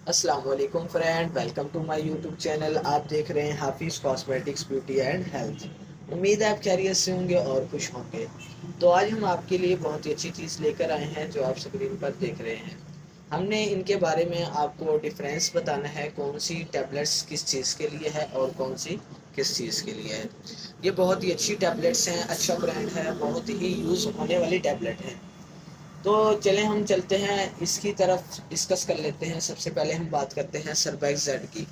अस्सलाम वालेकुम friend, welcome to my YouTube channel. आप देख रहे हैं हाफिज़ कॉस्मेटिक्स ब्यूटी एंड हेल्थ। उम्मीद है आप खैरियत से होंगे और खुश होंगे। तो आज हम आपके लिए बहुत ही अच्छी चीज़ लेकर आए हैं जो आप स्क्रीन पर देख रहे हैं। हमने इनके बारे में आपको डिफरेंस बताना है, कौन सी टैबलेट्स किस चीज़ के लिए है और कौन सी किस चीज़ के लिए है। ये बहुत ही अच्छी टैबलेट्स हैं, अच्छा ब्रांड है, बहुत ही यूज़ होने वाली टैबलेट है। तो चलें हम चलते हैं इसकी तरफ, डिस्कस कर लेते हैं। सबसे पहले हम बात करते हैं सरबैक्स जेड की।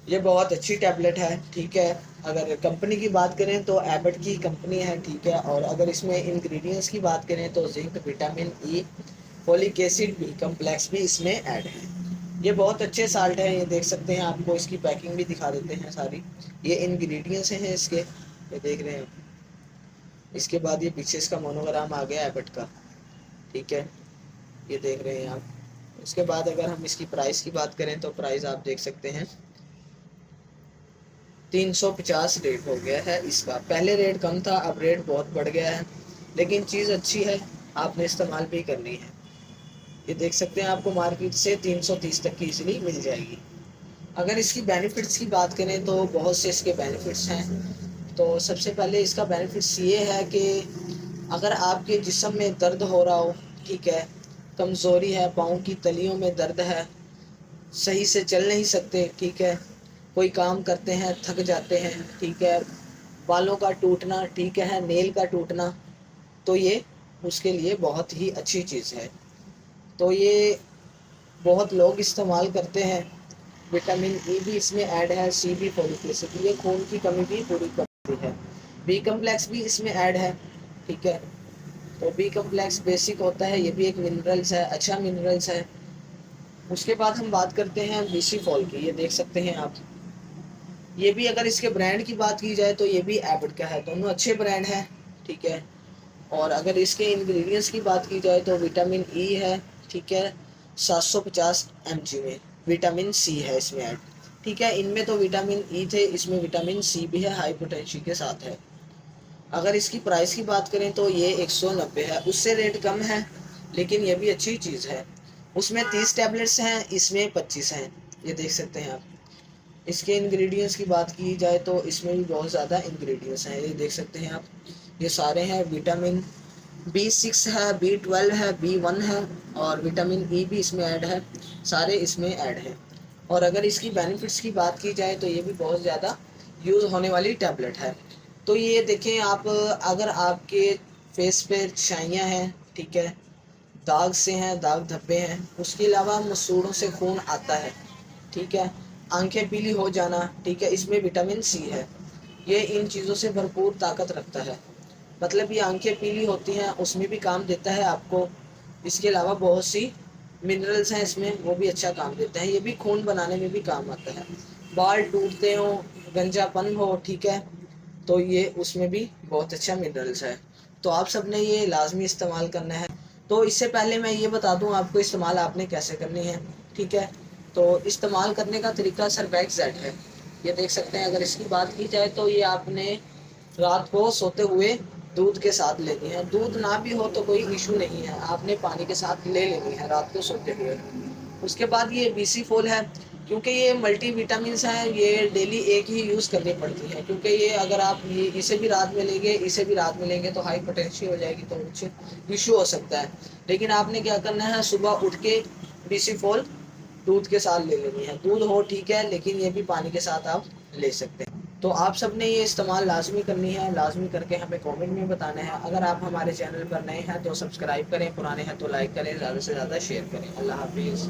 ये बहुत अच्छी टैबलेट है, ठीक है। अगर कंपनी की बात करें तो एबट की कंपनी है, ठीक है। और अगर इसमें इंग्रेडिएंट्स की बात करें तो zinc, vitamin E, folic acid, B complex भी इसमें ऐड है। ये बहुत अच्छे साल्ट है, ये देख सकते हैं। आपको इसकी पैकिंग भी दिखा देते हैं सारी। ये इंग्रेडिएंट्स हैं इसके, ये देख रहे हैं। इसके बाद ये पीछे इसका मोनोग्राम आ गया एबट का, ठीक है। ये देख रहे हैं आप। उसके बाद अगर हम इसकी प्राइस की बात करें तो प्राइस आप देख सकते हैं 350 रेट हो गया है इसका। पहले रेट कम था, अब रेट बहुत बढ़ गया है, लेकिन चीज़ अच्छी है, आपने इस्तेमाल भी करनी है। ये देख सकते हैं, आपको मार्केट से 330 तक की इजीली मिल जाएगी। अगर इसकी बेनिफिट्स की बात करें तो बहुत से इसके बेनिफिट्स हैं। तो सबसे पहले इसका बेनिफिट्स ये है कि अगर आपके जिस्म में दर्द हो रहा हो, ठीक है, कमज़ोरी है, पाँव की तलियों में दर्द है, सही से चल नहीं सकते, ठीक है, कोई काम करते हैं थक जाते हैं, ठीक है, बालों का टूटना, ठीक है, नेल का टूटना, तो ये उसके लिए बहुत ही अच्छी चीज़ है। तो ये बहुत लोग इस्तेमाल करते हैं। विटामिन ई भी इसमें ऐड है, सी भी, फोलिक एसिड, ये खून की कमी भी पूरी करती है। बी कम्प्लेक्स भी इसमें ऐड है, ठीक है। तो बी कम्प्लेक्स बेसिक होता है, ये भी एक मिनरल्स है, अच्छा मिनरल्स है। उसके बाद हम बात करते हैं बीसी फॉल की। ये देख सकते हैं आप। ये भी अगर इसके ब्रांड की बात की जाए तो ये भी एबट का है, दोनों अच्छे ब्रांड हैं, ठीक है। और अगर इसके इंग्रेडिएंट्स की बात की जाए तो विटामिन ई है, ठीक है, 750 mg में। विटामिन सी है इसमें ऐड, ठीक है। इनमें तो विटामिन ई थे, इसमें विटामिन सी भी है, हाई पोटेंशियल के साथ है। अगर इसकी प्राइस की बात करें तो ये 190 है, उससे रेट कम है, लेकिन ये भी अच्छी चीज़ है। उसमें 30 टैबलेट्स हैं, इसमें 25 हैं, ये देख सकते हैं आप। इसके इंग्रेडिएंट्स की बात की जाए तो इसमें भी बहुत ज़्यादा इंग्रेडिएंट्स हैं, ये देख सकते हैं आप। ये सारे हैं। विटामिन B6 है, B12 है, B1 है, और विटामिन ई भी इसमें ऐड है, सारे इसमें ऐड हैं। और अगर इसकी बेनिफिट्स की बात की जाए तो ये भी बहुत ज़्यादा यूज़ होने वाली टैबलेट है। तो ये देखें आप, अगर आपके फेस पे छाइयाँ हैं, ठीक है, दाग से हैं, दाग धब्बे हैं, उसके अलावा मसूड़ों से खून आता है, ठीक है, आंखें पीली हो जाना, ठीक है, इसमें विटामिन सी है। ये इन चीज़ों से भरपूर ताकत रखता है, मतलब ये आंखें पीली होती हैं उसमें भी काम देता है आपको। इसके अलावा बहुत सी मिनरल्स हैं इसमें, वो भी अच्छा काम देते हैं। ये भी खून बनाने में भी काम आता है। बाल टूटते हो, गंजापन हो, ठीक है, तो ये उसमें भी बहुत अच्छा मिनरल्स है। तो आप सब ने ये लाजमी इस्तेमाल करना है। तो इससे पहले मैं ये बता दूं आपको इस्तेमाल आपने कैसे करनी है, ठीक है। तो इस्तेमाल करने का तरीका सरबैक्स जेड है, ये देख सकते हैं। अगर इसकी बात की जाए तो ये आपने रात को सोते हुए दूध के साथ लेनी है। दूध ना भी हो तो कोई इशू नहीं है, आपने पानी के साथ ले लेनी है रात को सोते हुए। उसके बाद ये बीसी फोल है, क्योंकि ये मल्टी विटामिन है, ये डेली एक ही यूज़ करनी पड़ती है, क्योंकि ये अगर आप ये इसे भी रात में लेंगे, इसे भी रात में लेंगे तो हाई पोटेंशियल हो जाएगी, तो कुछ इशू हो सकता है। लेकिन आपने क्या करना है, सुबह उठ के बीसी फोल दूध के साथ ले लेनी है। दूध हो, ठीक है, लेकिन ये भी पानी के साथ आप ले सकते हैं। तो आप सब ने ये इस्तेमाल लाजमी करनी है, लाजमी करके हमें कमेंट में बताना है। अगर आप हमारे चैनल पर नए हैं तो सब्सक्राइब करें, पुराने हैं तो लाइक करें, ज़्यादा से ज़्यादा शेयर करें। अल्लाह हाफिज़।